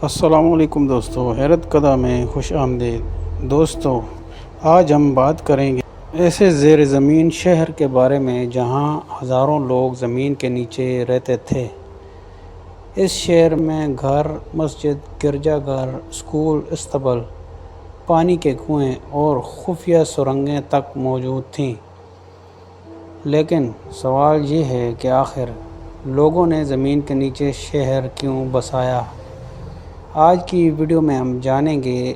السلام علیکم دوستو، حیرت کدہ میں خوش آمدید۔ دوستو، آج ہم بات کریں گے ایسے زیر زمین شہر کے بارے میں جہاں ہزاروں لوگ زمین کے نیچے رہتے تھے۔ اس شہر میں گھر، مسجد، گرجا گھر، اسکول، اسطبل، پانی کے کنویں اور خفیہ سرنگیں تک موجود تھیں۔ لیکن سوال یہ ہے کہ آخر لوگوں نے زمین کے نیچے شہر کیوں بسایا؟ آج کی ویڈیو میں ہم جانیں گے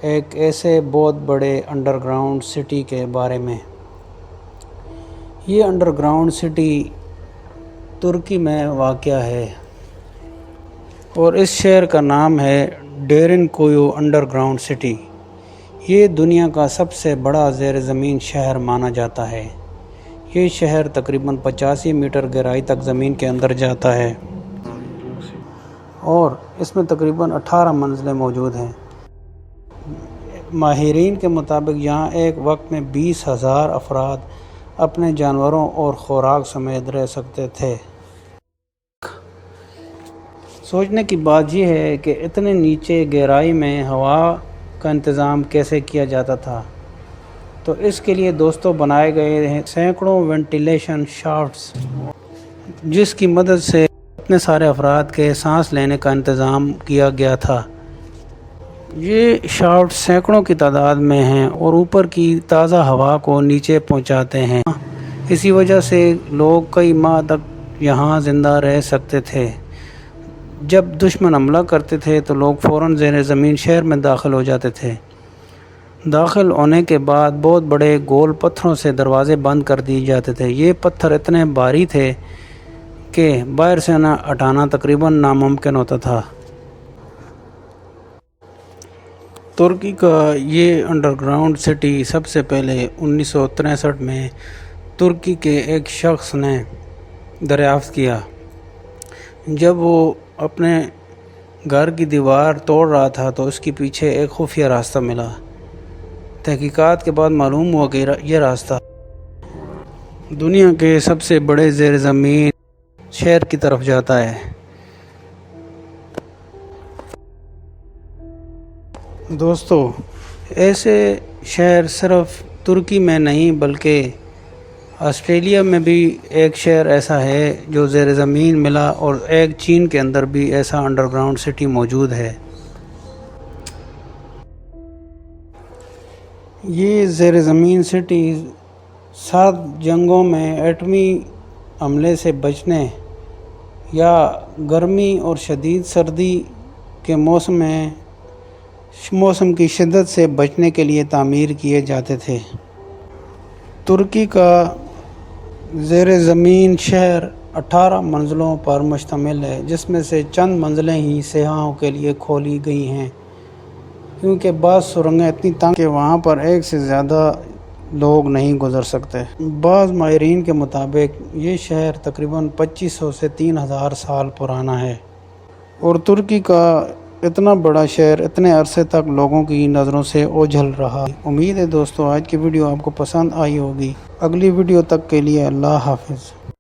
ایک ایسے بہت بڑے انڈر گراؤنڈ سٹی کے بارے میں۔ یہ انڈر گراؤنڈ سٹی ترکی میں واقع ہے اور اس شہر کا نام ہے ڈیرن کویو انڈر گراؤنڈ سٹی۔ یہ دنیا کا سب سے بڑا زیر زمین شہر مانا جاتا ہے۔ یہ شہر تقریباً 85 میٹر گہرائی تک زمین کے اندر جاتا ہے اور اس میں تقریباً 18 منزلیں موجود ہیں۔ ماہرین کے مطابق یہاں ایک وقت میں 20,000 افراد اپنے جانوروں اور خوراک سمیت رہ سکتے تھے۔ سوچنے کی بات یہ ہے کہ اتنے نیچے گہرائی میں ہوا کا انتظام کیسے کیا جاتا تھا؟ تو اس کے لیے دوستوں بنائے گئے ہیں سینکڑوں وینٹیلیشن شافٹس، جس کی مدد سے اتنے سارے افراد کے سانس لینے کا انتظام کیا گیا تھا۔ یہ شافٹ سینکڑوں کی تعداد میں ہیں اور اوپر کی تازہ ہوا کو نیچے پہنچاتے ہیں۔ اسی وجہ سے لوگ کئی ماہ تک یہاں زندہ رہ سکتے تھے۔ جب دشمن حملہ کرتے تھے تو لوگ فوراً زیر زمین شہر میں داخل ہو جاتے تھے۔ داخل ہونے کے بعد بہت بڑے گول پتھروں سے دروازے بند کر دیے جاتے تھے۔ یہ پتھر اتنے بھاری تھے کہ باہر سے ہٹانا تقریباً ناممکن ہوتا تھا۔ ترکی کا یہ انڈر گراؤنڈ سٹی سب سے پہلے 1963 میں ترکی کے ایک شخص نے دریافت کیا جب وہ اپنے گھر کی دیوار توڑ رہا تھا تو اس کے پیچھے ایک خفیہ راستہ ملا۔ تحقیقات کے بعد معلوم ہوا کہ یہ راستہ دنیا کے سب سے بڑے زیر زمین شہر کی طرف جاتا ہے۔ دوستو، ایسے شہر صرف ترکی میں نہیں بلکہ آسٹریلیا میں بھی ایک شہر ایسا ہے جو زیر زمین ملا، اور ایک چین کے اندر بھی ایسا انڈر گراؤنڈ سٹی موجود ہے۔ یہ زیر زمین سٹی 7 جنگوں میں ایٹمی حملے سے بچنے یا گرمی اور شدید سردی کے موسم کی شدت سے بچنے کے لیے تعمیر کیے جاتے تھے۔ ترکی کا زیر زمین شہر 18 منزلوں پر مشتمل ہے، جس میں سے چند منزلیں ہی سیاحوں کے لیے کھولی گئی ہیں، کیونکہ بعض سرنگیں اتنی تنگ کہ وہاں پر ایک سے زیادہ لوگ نہیں گزر سکتے۔ بعض ماہرین کے مطابق یہ شہر تقریباً 2500 سے 3000 سال پرانا ہے، اور ترکی کا اتنا بڑا شہر اتنے عرصے تک لوگوں کی نظروں سے اوجھل رہا۔ امید ہے دوستو آج کی ویڈیو آپ کو پسند آئی ہوگی۔ اگلی ویڈیو تک کے لیے اللہ حافظ۔